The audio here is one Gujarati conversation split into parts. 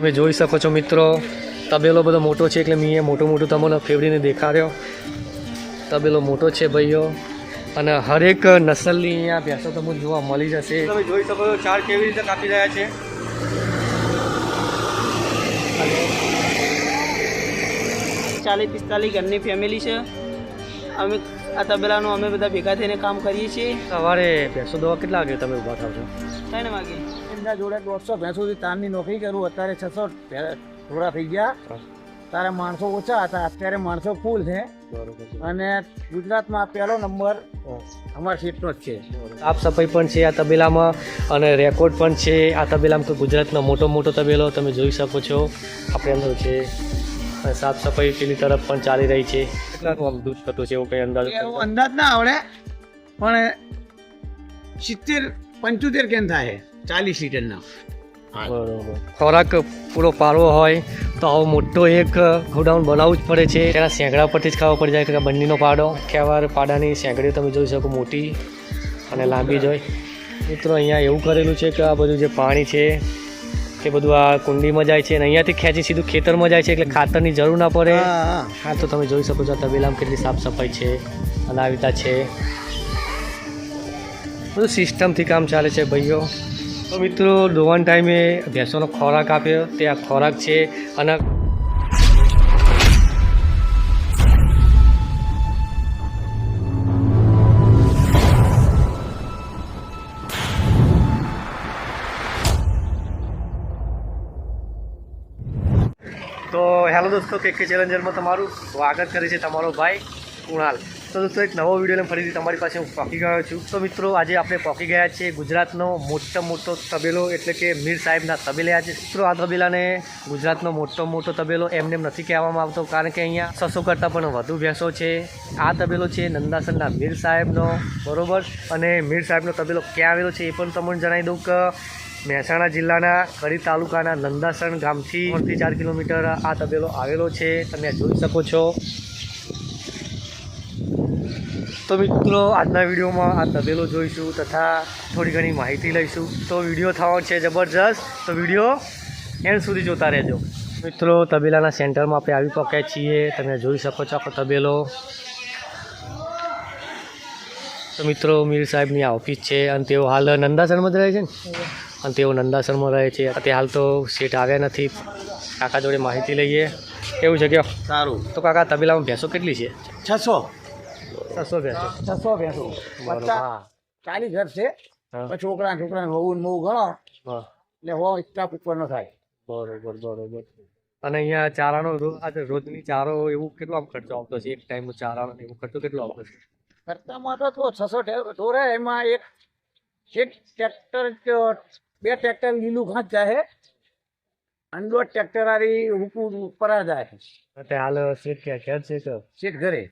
તમે જોઈ શકો છો મિત્રો, તબેલો બધો મોટો છે એટલે મેં મોટું તમને ફેવડીને દેખાડ્યો. તબેલો મોટો છે ભાઈઓ, અને હરેક નસલની અહીંયા ભેંસો તમને જોવા મળી જશે. તમે જોઈ શકો છો ચાર કેવી રીતે કાપી રહ્યા છે. 40-45 ઘરની ફેમિલી છે. અમે આ તબેલાનું અમે બધા ભેગા થઈને કામ કરીએ છીએ. સવારે ભેંસો દવા કેટલા વાગે તમે ઊભા થાવ છો? 3 વાગે. એમના જોડે 150 ભેંસોથી તારની નોકરી કરું. અત્યારે 600 થોડા થઈ ગયા. તારે માણસો ઓછા હતા, અત્યારે માણસો ફૂલ છે. અને ગુજરાતમાં પહેલો નંબર અમારા સીટનો જ છે. સાફ સફાઈ પણ છે આ તબેલામાં, અને રેકોર્ડ પણ છે આ તબેલામાં. તો ગુજરાતનો મોટો તબેલો તમે જોઈ શકો છો. આપણે અંદર છે, અને સાફ સફાઈ પેલી તરફ પણ ચાલી રહી છે. કેટલાનું આમ દૂધ થતું છે એવું કંઈ અંદાજ? એવો અંદાજ ના આવડે, પણ 70-75 કેમ થાય 40 લીટરના. બરોબર. ખોરાક પૂરો પાડવો હોય તો આવો મોટો એક ગોડાઉન બનાવવું જ પડે છે. તેના સેંકડા પરથી જ ખાવા પડી જાય કે બંનેનો પાડો. ખેવાર પાડાની સેંકડીઓ તમે જોઈ શકો, મોટી અને લાંબી જ હોય. મિત્રો અહીંયા એવું કરેલું છે કે આ બધું જે પાણી છે તે બધું આ કુંડીમાં જાય છે, અને અહીંયાથી ખેંચી સીધું ખેતરમાં જાય છે, એટલે ખાતરની જરૂર ના પડે. હા, તો તમે જોઈ શકો છો તબેલામાં કેટલી સાફ સફાઈ છે અને આવી રીતે છે. બધું સિસ્ટમથી કામ ચાલે છે ભાઈઓ. તો મિત્રો દોવાના ટાઈમે ભેંસોનો ખોરાક આપ્યો, તે આ ખોરાક છે. અને તો હેલો દોસ્તો, કે ચેલેન્જરમાં તમારું સ્વાગત કરે છે તમારો ભાઈ કુણાલ. તો દોસ્તો એક નવો વિડીયો લઈને ફરીથી તમારી પાસે હું પહોંચી ગયો છું. તો મિત્રો આજે આપણે પહોંચી ગયા છીએ ગુજરાતનો મોટો તબેલો, એટલે કે મીર સાહેબના તબેલે. આજે મિત્રો આ તબેલાને ગુજરાતનો મોટો તબેલો એમને નથી કહેવામાં આવતો, કારણ કે અહીંયા 600 કરતાં પણ વધુ ભેંસો છે. આ તબેલો છે નંદાસરના મીર સાહેબનો, બરોબર. અને મીર સાહેબનો તબેલો ક્યાં આવેલો છે એ પણ તમને જણાવી દઉં કે મહેસાણા જિલ્લાના કડી તાલુકાના નંદાસણ ગામથી 3-4 કિલોમીટર આ તબેલો આવેલો છે. તમે જોઈ શકો છો. તો મિત્રો આજના વિડીયોમાં આ તબેલો જોઈશું તથા થોડી ઘણી માહિતી લઈશું. તો વિડીયો થવાનો છે જબરજસ્ત, તો વિડીયો એન્ડ સુધી જોતા રહેજો. મિત્રો તબેલાના સેન્ટરમાં આપણે આવી પહોંચ્યા છીએ. તમે જોઈ શકો છો આખો તબેલો. તો મિત્રો મીર સાહેબની આ ઓફિસ છે, અને તેઓ હાલ નંદાસરમાં જ રહે છે ને, અને તેઓ નંદાસરમાં રહે છે. અત્યારે હાલ તો સેટ આવ્યા નથી. કાકા જોડે માહિતી લઈએ. એવું છે કે સારું. તો કાકા તબેલામાં ભેંસો કેટલી છે? 600 ભેંસો. 600 ભેંસો. બરોબર. 40 ઘર છે. હા. પછી છોકરા વહુ ગણો હા, એટલે હો સ્ટાફ ઉપરનો થાય. બરોબર. અને અહીંયા ચારાનો રોજની ચારો એવું કેટલો આમ ખર્ચો આવતો છે? એક ટાઈમનો ચારાનો એવો ખર્ચો કેટલો આવતો છે? ખર્ચામાં તો 600 ઢોરે, એમાં એક ટ્રેક્ટર 2 ટ્રેક્ટર લીલું ઘાસ જાય, અને 2 ટ્રેક્ટર આરી ઉપર જાય. હાલ શેઠ ક્યાં છે કે શેઠ ઘરે?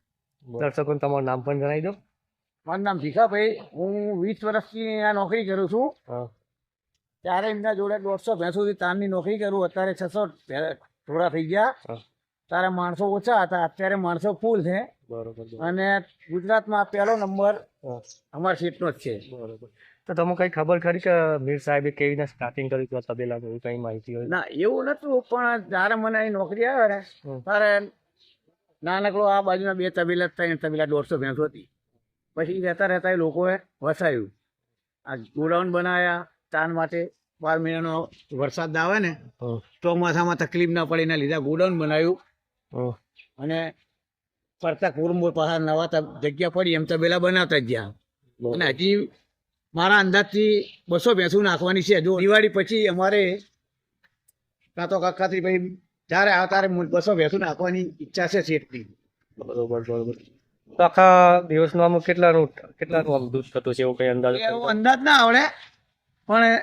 દર્શકોને તમારું નામ પણ જણાવી દો. મારું નામ ભીખાભાઈ. હું 20 વર્ષથી આ નોકરી કરું છું. હા, ત્યારે એમના જોડે 150 ભેંસોથી તારની નોકરી કરું. અત્યારે 600 થોડા થઈ ગયા. તારે માણસો ઓછા હતા, અત્યારે માણસો ફૂલ છે. બરોબર. અને ગુજરાતમાં પહેલો નંબર અમારા સીટનો જ છે. બરોબર. તો તમને કઈ ખબર ખરી કે મીર સાહેબે કેવી રીતે સ્ટાર્ટિંગ કર્યું હતું તબેલાનું? એવી કઈ માહિતી હોય? ના, એવું નતું, પણ જ્યારે મને અહીં નોકરી આવે ને ત્યારે નાનકડો આ બાજુના 2 તબેલા 3 તબેલા 150 ભેંસો હતી. પછી રહેતા એ લોકોએ વસાયું, આ ગોડાઉન બનાવ્યા તાન માટે. 12 મહિનાનો વરસાદ આવે ને ચોમાસામાં તકલીફ ના પડે એના લીધે ગોડાઉન બનાવ્યું. અને ફરતા કુરુંબો પાછા નવા જગ્યા પડી એમ તબેલા બનાવતા જ ગયા. અને હજી મારા અંદાજથી 200 ભેંસો નાખવાની છે. જો દિવાળી પછી અમારે કાં તો કાકાથી ભાઈ જ્યારે આવે ત્યારે 200 ભેંસો નાખવાની ઈચ્છા છે શેઠની. બરોબર. તો આખા દિવસનું આમ કેટલાનું આમ દૂધ થતું છે એવું કઈ અંદાજ? એવો અંદાજ ના આવડે, પણ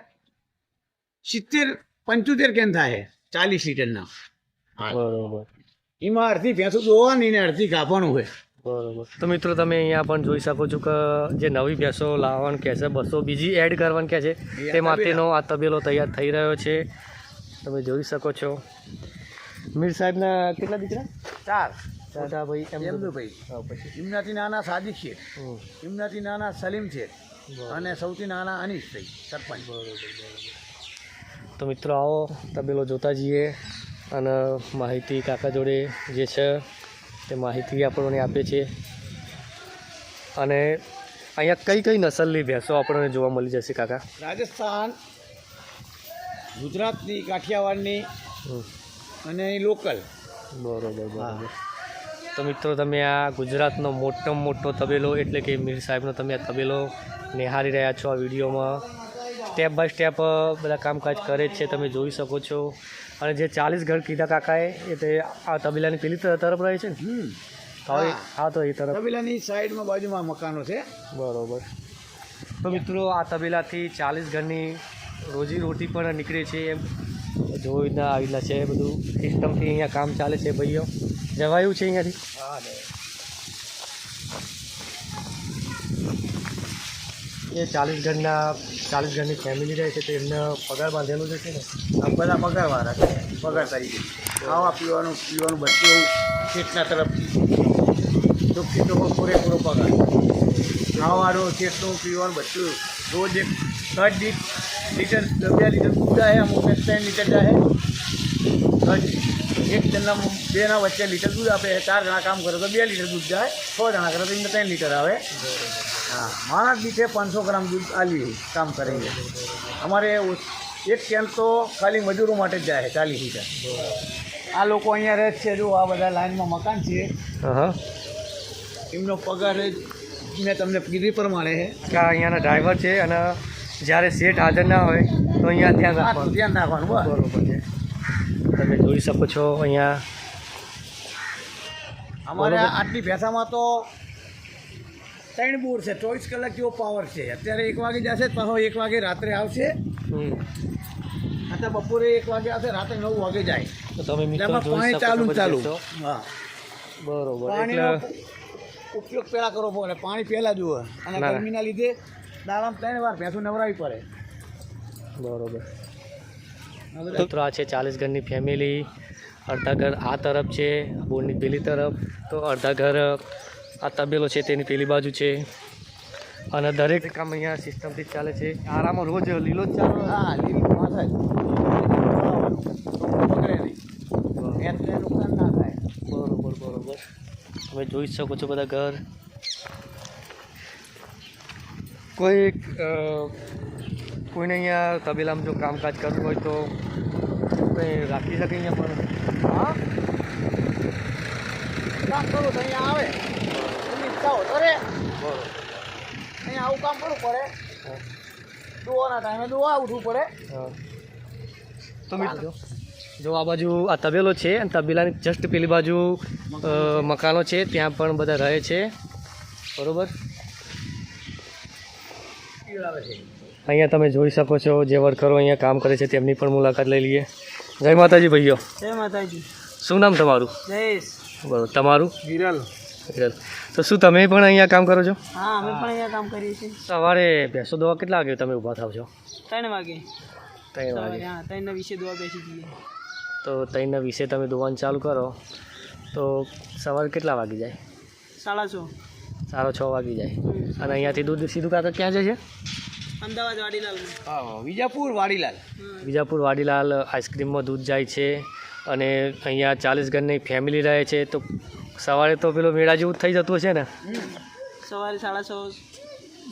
70-75 કેમ થાય 40 લીટરના. બરોબર. એમાં અડધી ભેંસો દોવાની ને અડધી ગાભણું હોય. બરોબર. તો મિત્રો તમે અહીંયા પણ જોઈ શકો છો કે જે નવી ભેંસો લાવવાનું કહે છે, 200 બીજી એડ કરવાનું કહે છે, તે માટેનો આ તબેલો તૈયાર થઈ રહ્યો છે. તમે જોઈ શકો છો. મીર સાહેબના કેટલા દીકરા? 4 ભાઈ. એમદુભાઈ, પછી એમનાથી નાના સાદિક છે, એમનાથી નાના સલીમ છે, અને સૌથી નાના અનીસ થઈ સરપંચ. તો મિત્રો આવો તબેલો જોતા જઈએ અને માહિતી કાકા જોડે જે છે તે માહિતી આપણને આપે છે. અને અહીંયા કઈ કઈ નસલની ભેંસો આપણને જોવા મળી જશે કાકા? રાજસ્થાન, ગુજરાતની, કાઠિયાવાડની અને લોકલ. બરોબર. તો મિત્રો તમે આ ગુજરાતનો મોટામાં મોટો તબેલો એટલે કે મીર સાહેબનો તમે આ તબેલો નિહાળી રહ્યા છો. આ વિડીયોમાં સ્ટેપ બાય સ્ટેપ બધા કામકાજ કરે જ છે, તમે જોઈ શકો છો. અને જે 40 ઘર કીધા કાકાએ એ તે આ તબેલાની પેલી તરફ રહે છે ને? હવે હા, તો એ તરફ તબેલાની સાઈડમાં બાજુમાં મકાનો છે. બરોબર. તો મિત્રો આ તબેલાથી 40 ઘરની રોજીરોટી પણ નીકળે છે. એમ જોઈને આવેલા છે, બધું સિસ્ટમથી અહીંયા કામ ચાલે છે. ભાઈઓ જવાયું છે અહીંયાથી? એ 40 ઘરની ફેમિલી રહે છે, તો એમને પગાર બાંધેલું છે ને? આ બધા પગારવાળા છે, પગાર તરીકે. ખાવા પીવાનું બધું ખેતના તરફથી તો ખેતોમાં પૂરેપૂરો પગાર. ખાવાનું, ખેતનું, પીવાનું બધું. રોજ એક 3 લીટર 2 લીટર દૂધ જાય, અમુક 3 લીટર જાય. એક જણના 2ના વચ્ચે લીટર દૂધ આપે. 4 જણા કામ કરે તો 2 લીટર દૂધ જાય. 6 જણા કરે તો એમને 3 લીટર આવે. હા, માણસ દીઠે 500 ગ્રામ દૂધ આલી કામ કરે છે. અમારે એક કેન તો ખાલી મજૂરો માટે જ જાય 40 લીટર. આ લોકો અહીંયા રહે છે, જો આ બધા લાઈનમાં મકાન છે, એમનો પગાર મેં તમને કીધી પ્રમાણે છે. અહીંયાના ડ્રાઈવર છે અને જ્યારે સેટ હાજર ના હોય તો અહીંયા ધ્યાન રાખવાનું. બરોબર છે. તમે જોઈ શકો છો અહીંયા અમારે આટલી ભેંસામાં તો 3 બોર છે. 24 કલાક જેવો પાવર છે. અત્યારે 1 વાગે જશે, પાછો 1 વાગે રાત્રે આવશે. અત્યારે બપોરે 1 વાગે આવશે, રાત્રે 9 વાગે જાય. તો તમે મિત્રો એમાં જોઈ પાણી શકો ચાલુ. છો. હા, બરોબર. પાણીનો એટલે ઉપયોગ પહેલાં કરવો પડે. પાણી પહેલાં જુઓ. અને ના. ગરમીના લીધે દાડામાં 3 વાર ભેંસું નવરાવી પડે. બરોબર. મિત્રો આ છે 40 ઘરની ફેમિલી. અડધા ઘર આ તરફ છે, બોરની પેલી તરફ. તો અડધા ઘર આ તબેલો છે તેની પેલી બાજુ છે. અને દરેક કામ અહીંયા સિસ્ટમથી જ ચાલે છે. આરામાં રોજ લીલો જ ચાલે. હા, લીલું થાય. પકડે નહીં, ભેંસને નુકસાન ના થાય. બરોબર. તમે જોઈ શકો છો બધા ઘર. કોઈને અહીંયા તબેલામાં જો કામકાજ કરવું હોય તો કંઈ રાખી શકે અહીંયા પણ. હા, કામ કરું તો અહીંયા આવે. એની ઈચ્છા હોય તો રે. અહીંયા આવું કામ કરવું પડે. દોવાના ટાઈમે દોવા ઉઠવું પડે. તો મિત્રો જો આ બાજુ આ તબેલો છે અને તબેલાની જસ્ટ પેલી બાજુ મકાનો છે, ત્યાં પણ બધા રહે છે. બરોબર. અહીંયા તમે જોઈ શકો છો જે વર્કરો અહીંયા કામ કરે છે તેમની પણ મુલાકાત લઈ લઈએ. જય માતાજી ભાઈઓ. જય માતાજી. શું નામ તમારું? જયેશ. બરોબર. તમારું? વિરલ. તો શું તમે પણ અહીંયા કામ કરો છો? હા, અમે પણ અહીંયા કામ કરીએ છીએ. સવારે ભેંસો દોવા કેટલા વાગે તમે ઊભા થાવ છો? 3 વાગે. 3 વાગે. હા, 3:20 દોવા બેસી જઈએ. તો 3:20 તમે દોવાનું ચાલુ કરો તો સવારે કેટલા વાગી જાય? 6:30. 6:30 વાગી જાય. અને અહીંયાથી દૂધ સીધું કાકા ક્યાં જાય છે? અમદાવાદ વાડીલાલમાં. હા, વિજાપુર વાડીલાલ. વિજાપુર વાડીલાલ આઈસ્ક્રીમમાં દૂધ જાય છે. અને અહીંયા 40 ઘરની ફેમિલી રહે છે. તો સવારે તો પેલો મેળા જેવું જ થઈ જતું હશે ને? સવારે 6:30,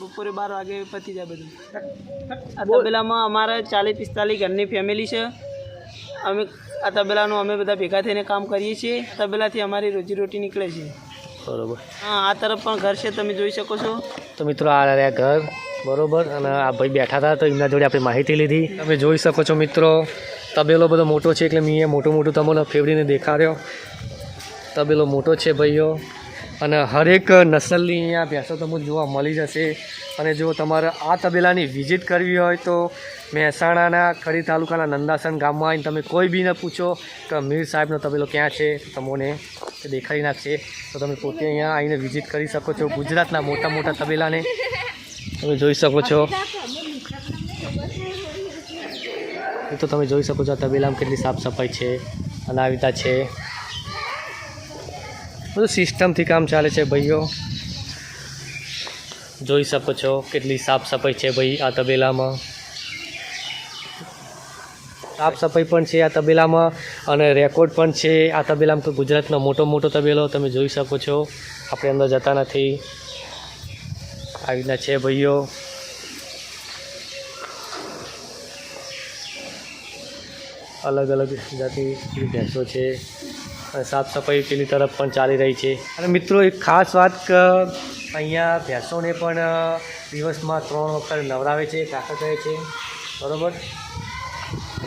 બપોરે 12 વાગે પતી જાય બધું. આ તબેલામાં અમારે 40-45 ઘરની ફેમિલી છે. અમે આ તબેલાનું અમે બધા ભેગા થઈને કામ કરીએ છીએ. તબેલાથી અમારી રોજીરોટી નીકળે છે. બરોબર. હા, આ તરફ પણ ઘર છે, તમે જોઈ શકો છો. તો મિત્રો આ રહ્યા ઘર. બરોબર. અને આ ભાઈ બેઠા હતા તો એમના જોડે આપણે માહિતી લીધી. તમે જોઈ શકો છો મિત્રો તબેલો બધો મોટો છે એટલે મેં મોટું તમને ફેવડીને દેખાડ્યો. તબેલો મોટો છે ભાઈઓ. અને હરેક નસલની અહીંયા ભેંસો તમને જોવા મળી જશે. અને જો તમારે આ તબેલાની વિઝિટ કરવી હોય તો મહેસાણાના ખડી તાલુકાના નંદાસણ ગામમાં આવીને તમે કોઈ બીને પૂછો કે મીર સાહેબનો તબેલો ક્યાં છે, તમને દેખાડી નાખશે. તો તમે પોતે અહીંયા આવીને વિઝિટ કરી શકો છો. ગુજરાતના મોટા તબેલાને તમે જોઈ શકો છો. તો તમે જોઈ શકો છો આ તબેલામાં કેટલી સાફ સફાઈ છે, અનાવિતા છે, બધું સિસ્ટમથી કામ ચાલે છે ભાઈઓ. જોઈ શકો છો કેટલી સાફ સફાઈ છે ભાઈ આ તબેલામાં. સાફ સફાઈ પણ છે આ તબેલામાં અને રેકોર્ડ પણ છે આ તબેલામાં. તો ગુજરાતનો મોટો તબેલો તમે જોઈ શકો છો. આપણે અંદર જતા નથી. આવી રીતના છે ભાઈઓ. અલગ અલગ જાતની ભેંસો છે અને સાફ સફાઈ પેલી તરફ પણ ચાલી રહી છે. અને મિત્રો એક ખાસ વાત કે અહીંયા ભેંસોને પણ દિવસમાં 3 વખત નવરાવે છે કાકા કહે છે, બરાબર.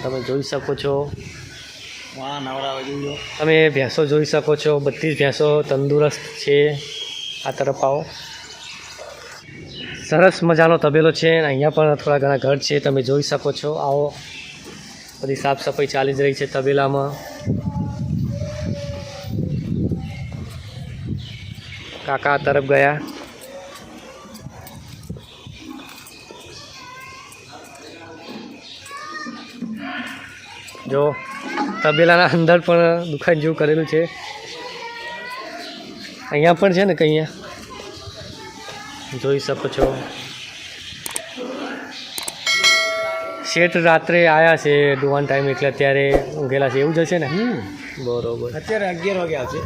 તમે જોઈ શકો છો. તમે ભેંસો જોઈ શકો છો. બધી જ ભેંસો તંદુરસ્ત છે. આ તરફ આવો. સરસ મજાનો તબેલો છે. અહીંયા પણ થોડા ઘણા ઘર છે, તમે જોઈ શકો છો. આવો. બધી સાફ સફાઈ ચાલી જ રહી છે તબેલામાં. કાકા આ તરફ ગયા. જો તબેલાના અંદર પણ દુકાન જેવું કરેલું છે. અહીંયા પણ છે ને કે અહીંયા જોઈ શકો છો. શેઠ રાત્રે આવ્યા છે ડુવાન ટાઈમ, એટલે અત્યારે ઊંઘેલા છે એવું જ હશે ને? બરોબર. અત્યારે 11 વાગે આવશે.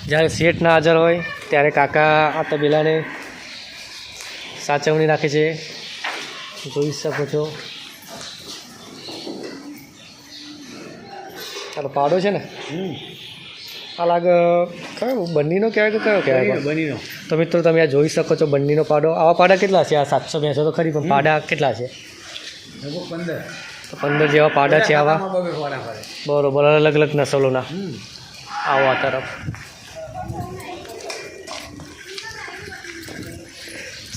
જ્યારે શેઠ ના હાજર હોય ત્યારે કાકા આ તબેલાને સાચવણી રાખે છે, જોઈ શકો છો. ચાલો પાડો છે ને આ લાગે કયો બંનીનો કહેવાય કે કયો કહેવાય? બનીનો. તો મિત્રો તમે આ જોઈ શકો છો બંનીનો પાડો. આવા પાડા કેટલા છે? આ 700 ભેંસો તો ખરી, પણ પાડા કેટલા છે? 15. તો 15 જેવા પાડા છે આવા. બરોબર. અલગ અલગ નસલોના. આવો આ તરફ.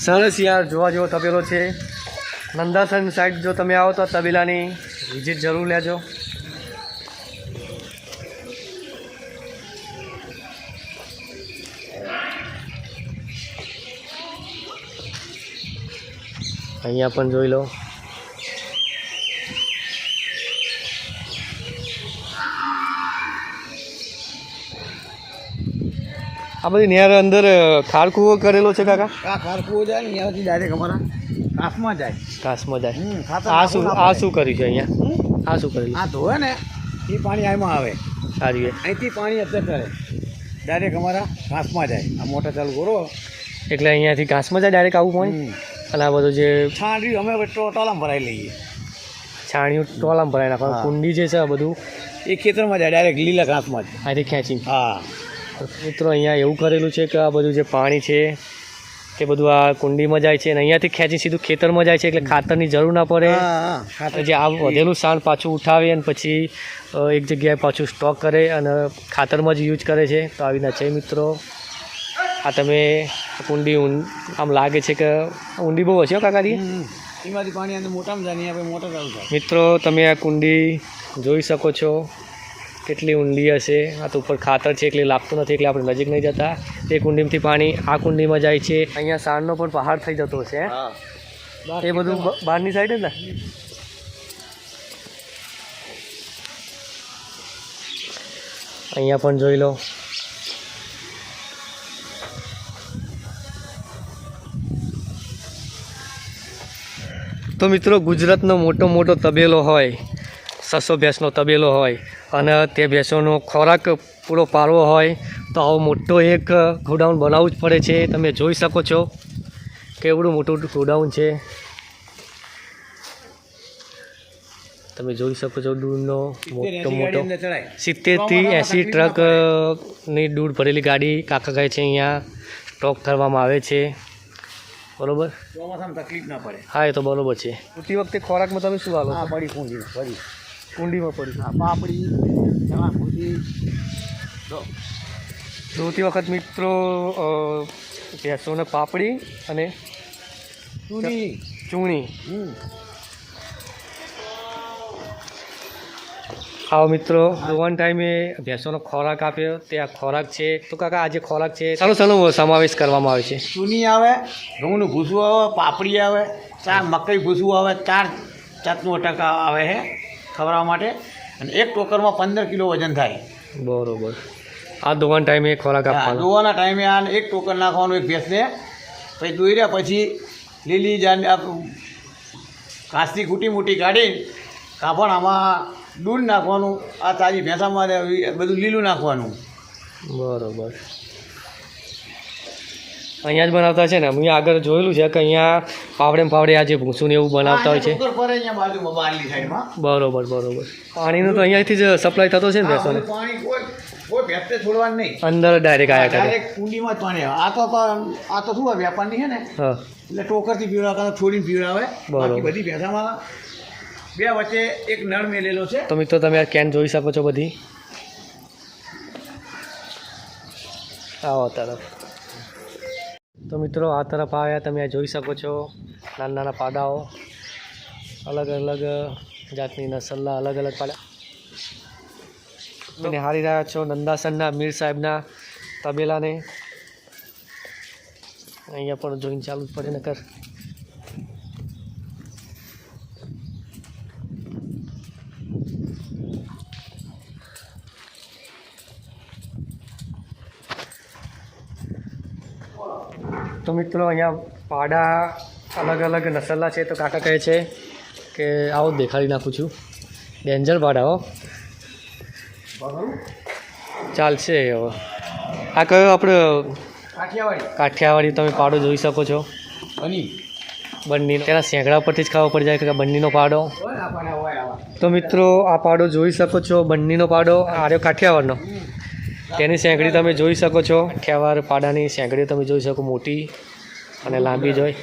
સરસ યાર, જોવા જેવો તબેલો છે. નંદાસન સાઈડ જો તમે આવો તો તબેલાની વિઝિટ જરૂર લેજો. અહીંયા પણ જોઈ લો. આ બધી નેર અંદર ખાડકુવો કરેલો છે કાકા. આ ખારકુઓ જાય ને અહીંયાથી ડાયરેક્ટ અમારા કાસમાં જાય. ઘાસમાં જાય. ખાતર આ શું કર્યું છે અહીંયા? આ શું કર્યું? આ ધોવે ને એ પાણી આમાં આવે. સારી છે. અહીંથી પાણી અત્યારે કરે ડાયરેક્ટ અમારા ઘાસમાં જાય. આ મોટર ચાલુ કરો એટલે અહીંયાથી ઘાસમાં જાય ડાયરેક્ટ આવું પાણી. અને આ બધું જે છાંડ્યું અમે ટોલામાં ભરાઈ લઈએ. છાણિયું ટોલામાં ભરાઈ નાખવાનું. કુંડી જે છે આ બધું એ ખેતરમાં જાય ડાયરેક્ટ લીલા ઘાસમાં જ. અહીંથી ખેંચીને. હા મિત્રો અહીંયા એવું કરેલું છે કે આ બધું જે પાણી છે તે બધું આ કુંડીમાં જાય છે અને અહીંયાથી ખેંચી સીધું ખેતરમાં જાય છે, એટલે ખાતરની જરૂર ના પડે. જે આ વધેલું સાણ પાછું ઉઠાવે અને પછી એક જગ્યાએ પાછું સ્ટોક કરે અને ખાતરમાં જ યુઝ કરે છે. તો આવી ના છે મિત્રો. આ તમે કુંડી આમ લાગે છે કે ઊંડી બહુ હશે કાકાજી. એમાંથી પાણી અંદર મોટામાં જાય ને આપણે મોટર ચાલુ થાય. મિત્રો તમે આ કુંડી જોઈ શકો છો કેટલી ઊંડી હશે. આ તો ઉપર ખાતર છે એટલે લાગતું નથી, એટલે આપણે નજીક નહીં જતા. તે કુંડીમાંથી પાણી આ કુંડીમાં જાય છે. અહીંયા સાણનો પણ પહાડ થઈ જતો હશે. એ બધું બહારની સાઈડ જ ને. અહીંયા પણ જોઈ લો. તો મિત્રો ગુજરાતનો મોટો તબેલો હોય, 600 ભેંસનો તબેલો હોય અને તે ભેંસોનો ખોરાક પૂરો પાડવો હોય તો આવો મોટો એક ગોડાઉન બનાવવું જ પડે છે. તમે જોઈ શકો છો કેવડું મોટું ગોડાઉન છે. તમે જોઈ શકો છો દૂધનો મોટો 70 થી 80 ટ્રકની દૂધ ભરેલી ગાડી કાકા કહે છે અહીંયા સ્ટોક કરવામાં આવે છે. બરોબર. ચોમાસામાં તકલીફ ના પડે. હા એ તો બરોબર છે. ઉઠતી વખતે ખોરાકમાં તમે શું હાલો? પડી કુંડીમાં કુંડીમાં પડી. પાપડી ચણા કુંડી ધોતી વખત મિત્રો ભેંસોને પાપડી અને ચૂણી. આવો મિત્રો વન ટાઈમે ભેંસોનો ખોરાક આપ્યો. તે આ ખોરાક છે. તો કાકા આ જે ખોરાક છે સારો સમાવેશ કરવામાં આવે છે. ચૂની આવે, ઘઉંનું ભૂસું આવે, પાપડી આવે, મકઈ ભૂસું આવે, 4 જાતનું ટકા આવે છે ખવડાવવા માટે. અને એક ટોકરમાં 15 કિલો વજન થાય. બરોબર. આ દોવાના ટાઈમે ખોરાક આપવાનો. દોવાના ટાઈમે આ એક ટોકર નાખવાનું એક ભેંસને. પછી દોર્યા પછી લીલી ઘાસની કૂટી મૂટી કાઢી કાપણ આમાં દૂધ નાખવાનું, આ તાજી ભેંસામાં બધું લીલું નાખવાનું. બરોબર. અહીંયા જ બનાવતા છે ને? મેં આગળ જોયેલું છે કે અહીંયા પાવડે આ જે ભૂસું ને એવું બનાવતા હોય છે. ઉપર પડે અહીંયા બાજુમાં બહારની સાઈડમાં. બરોબર બરોબર. પાણીનું તો અહીંયાથી જ સપ્લાય થતો છે ને ભેંસોને? પાણી કોઈ ભેંસને છોડવાનું નહીં, અંદર ડાયરેક્ટ આવ્યા કરે. ડાયરેક્ટ કુંડીમાં જ પાણી આવે. આ તો શું હોય, વેપારની છે ને, હા એટલે ટોકરથી પીવડાવે, છોડીને પીવડાવે. બાકી બધી ભેંસામાં બે વચ્ચે એક નળ મેલેલો છે. તો મિત્રો તમે આ કેન જોઈ શકો છો બધી. આવો તરફ. તો મિત્રો આ તરફ આવ્યા તમે આ જોઈ શકો છો નાના નાના પાડાઓ, અલગ અલગ જાતની નસલના અલગ અલગ પાડા. તમે હારી રહ્યા છો નંદાસનના મીર સાહેબના તબેલાને. અહીંયા પણ જોઈને ચાલુ જ પડે નકર. તો મિત્રો અહીંયા પાડા અલગ અલગ નસલના છે. તો કાકા કહે છે કે આવો દેખાડી નાખું છું. ડેન્જર પાડા હો. ચાલશે હવે. આ કયો આપણે કાઠિયાવાડી તમે પાડો જોઈ શકો છો. બંનીનો તેના સેંકડા પરથી જ ખાવો પડી જાય કે બંનીનો પાડો. તો મિત્રો આ પાડો જોઈ શકો છો, બંનીનો પાડો. આ રહ્યો કાઠિયાવાડનો. તેની સેંકડી તમે જોઈ શકો છો. કાઠિયાવાડ પાડાની સેંકડી તમે જોઈ શકો, મોટી અને લાંબી જ હોય.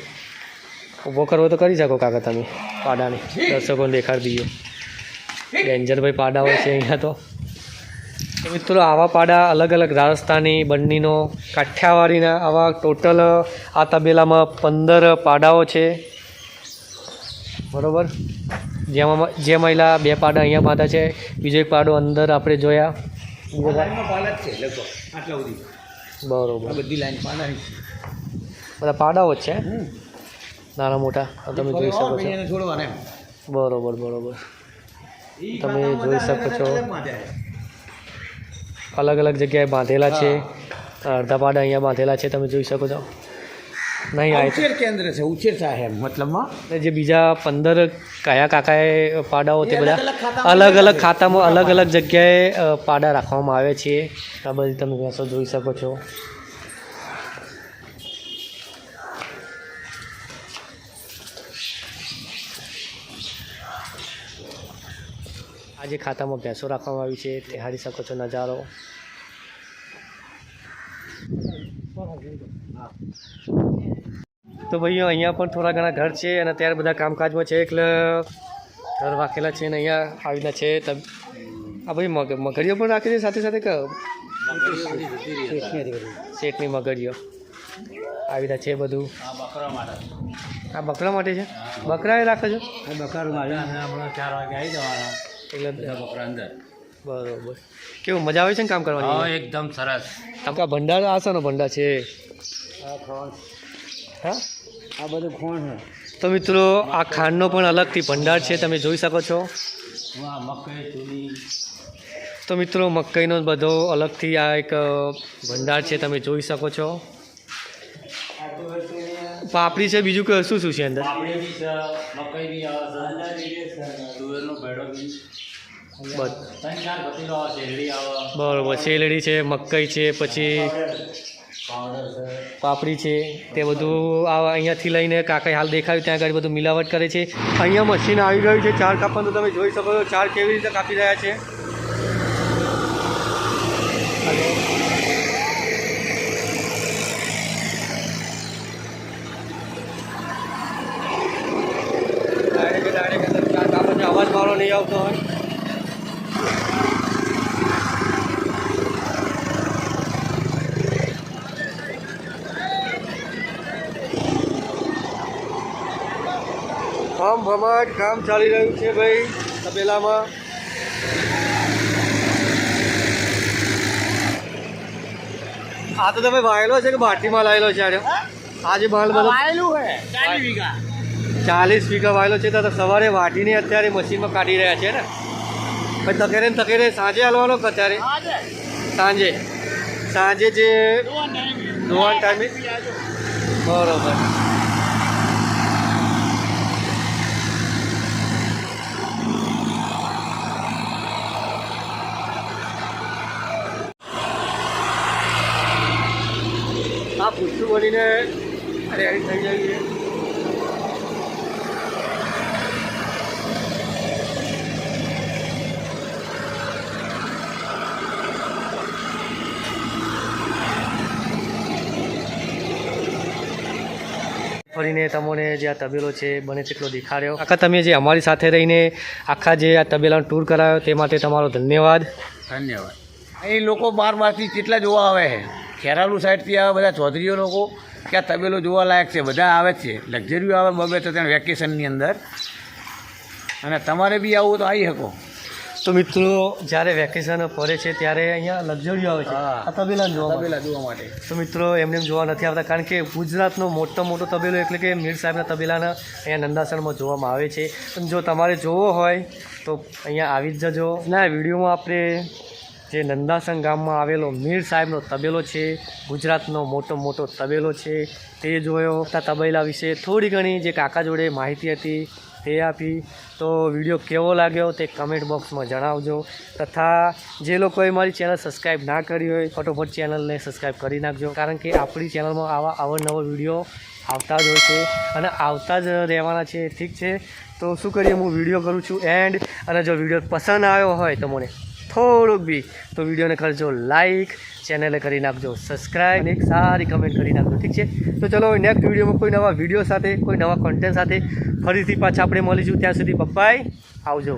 ઊભો કરવો તો કરી શકો કાકા તમે પાડાની. દર્શકોને દેખાડી દઈએ. ડેન્જરભાઈ પાડા હોય છે અહીંયા તો. મિત્રો આવા પાડા અલગ અલગ રાજસ્થાની, બંનીનો, કાઠિયાવાડીના આવા ટોટલ આ તબેલામાં 15 પાડાઓ છે. બરાબર. જેમાં જે મહિલા 2 પાડા અહીંયા બાંધા છે, બીજો એક પાડો અંદર આપણે જોયા. બરોબર. બધી લાઈન પાડાની બધા પાડાઓ જ છે, નાના મોટા. તમે જોઈ શકો છો. છોડવાને બરોબર બરોબર. તમે જોઈ શકો છો અલગ અલગ જગ્યાએ બાંધેલા છે. અડધા પાડા અહીંયા બાંધેલા છે, તમે જોઈ શકો છો. નહીં આ ઉછેર કેન્દ્ર છે, ઉછેર સાહેબ મતલબમાં. જે બીજા 15 કયા કાકાએ પાડાઓ તે બધા અલગ અલગ ખાતામાં અલગ અલગ જગ્યાએ પાડા રાખવામાં આવે છે. આ બધી તમે ભેંસો જોઈ શકો છો. આ જે ખાતામાં ભેંસો રાખવામાં આવી છે તે હારી શકો છો નજારો. તો ભાઈઓ અહીંયા પણ થોડા ઘણા ઘર છે અને ત્યારે બધા કામકાજમાં છે, એટલે ઘર રાખેલા છે. અને અહીંયા આવી રીતના છે. આ ભાઈ મગરીઓ પણ રાખી છે સાથે સાથે કે શેઠની મગરીઓ આવી રીતના છે બધું. આ બકરા માટે છે? બકરા એ રાખે છો? બકરા માટે 4 વાગે આવી જવાના એટલે બકરા અંદર. બરોબર. કેવું મજા આવે છે ને કામ કરવાની? એકદમ સરસ. તમે આ ભંડાર આ શાનો ભંડાર છે? હા, આ બધું ખોણ છે. તો મિત્રો આ ખાંડનો પણ અલગથી ભંડાર છે, તમે જોઈ શકો છો. તો મિત્રો મકાઈનો બધો અલગથી આ એક ભંડાર છે, તમે જોઈ શકો છો. પાપડી છે, બીજું કે શું શું છે અંદર? બરોબર. શેલડી છે, મકાઈ છે, પછી પાપડી છે, તે બધું આ અહીંયાથી લઈને કાકાએ હાલ દેખાયું ત્યાં આગળ બધું મિલાવટ કરે છે. અહીંયા મશીન આવી ગયું છે ચાર કાપવાનું. તમે જોઈ શકો છો ચાર કેવી રીતે કાપી રહ્યા છે. ડાયરેક્ટ ચાર કાપવાનો અવાજ મારો નહીં આવતો હોય. આમ ભમાટ કામ ચાલી રહ્યું છે ભાઈ તબેલામાં. આ તો તમે વાયેલો છે કે બાટીમાં લાવેલો છે? આજે માલ બધો 40 વીઘા વાયેલો છે. તો સવારે વાટીને અત્યારે મશીનમાં કાઢી રહ્યા છે ને? પછી તકેરે ને તકેરે સાંજે હાલવાનો કે અત્યારે? સાંજે. સાંજે જે ધોવાણ ટાઈમે. બરોબર. આ પૂછતું બનીને રેડી થઈ જાય છે. ફરીને તમને જે આ તબેલો છે બને તેટલો દેખાડ્યો. આખા તમે જે અમારી સાથે રહીને આખા જે આ તબેલાનો ટૂર કરાયો તે માટે તમારો ધન્યવાદ. ધન્યવાદ. અહીં લોકો બારથી કેટલા જોવા આવે છે. ખેરાલુ સાઈડથી આવે બધા ચૌધરીઓ લોકો કે આ તબેલો જોવા લાયક છે, બધા આવે જ છે. લક્ઝરી આવે બબે તો ત્યાં વેકેશનની અંદર, અને તમારે બી આવું તો આવી શકો. તો મિત્રો જ્યારે વેકેશન પડે છે ત્યારે અહીંયા લક્ઝરીઓ આવે છે હા. આ તબેલા જોવા માટે. તો મિત્રો એમને એમ જોવા નથી આવતા, કારણ કે ગુજરાતનો મોટો તબેલો એટલે કે મીર સાહેબના તબેલાના અહીંયા નંદાસરમાં જોવામાં આવે છે. અને જો તમારે જોવો હોય તો અહીંયા આવી જ જજો. ના વિડીયોમાં આપણે જે નંદાસન ગામમાં આવેલો મીર સાહેબનો તબેલો છે, ગુજરાતનો મોટો તબેલો છે તે જોયો. આ તબેલા વિશે થોડી ઘણી જે કાકા જોડે માહિતી હતી તે આપી. તો વિડીયો કેવો લાગ્યો તે કમેન્ટ બોક્સમાં જણાવજો. તથા જે લોકોએ મારી ચેનલ સબસ્ક્રાઈબ ના કરી હોય ફટોફટ ચેનલને સબસ્ક્રાઈબ કરી નાખજો, કારણ કે આપણી ચેનલમાં આવા અવનવો વિડીયો આવતા જ હોય છે અને આવતા જ રહેવાના છે. ઠીક છે, તો શું કરીએ, હું વિડીયો કરું છું એન્ડ. અને જો વિડીયો પસંદ આવ્યો હોય તો મને થોડુંક બી તો વિડીયોને કરજો લાઈક, ચેનલે કરી નાખજો સબસ્ક્રાઈબ અને એક સારી કમેન્ટ કરી નાખજો. ઠીક છે, તો ચલો નેક્સ્ટ વિડીયોમાં કોઈ નવા વિડીયો સાથે કોઈ નવા કોન્ટેન્ટ સાથે ફરીથી પાછા આપણે મળીશું. ત્યાં સુધી બાય, આવજો.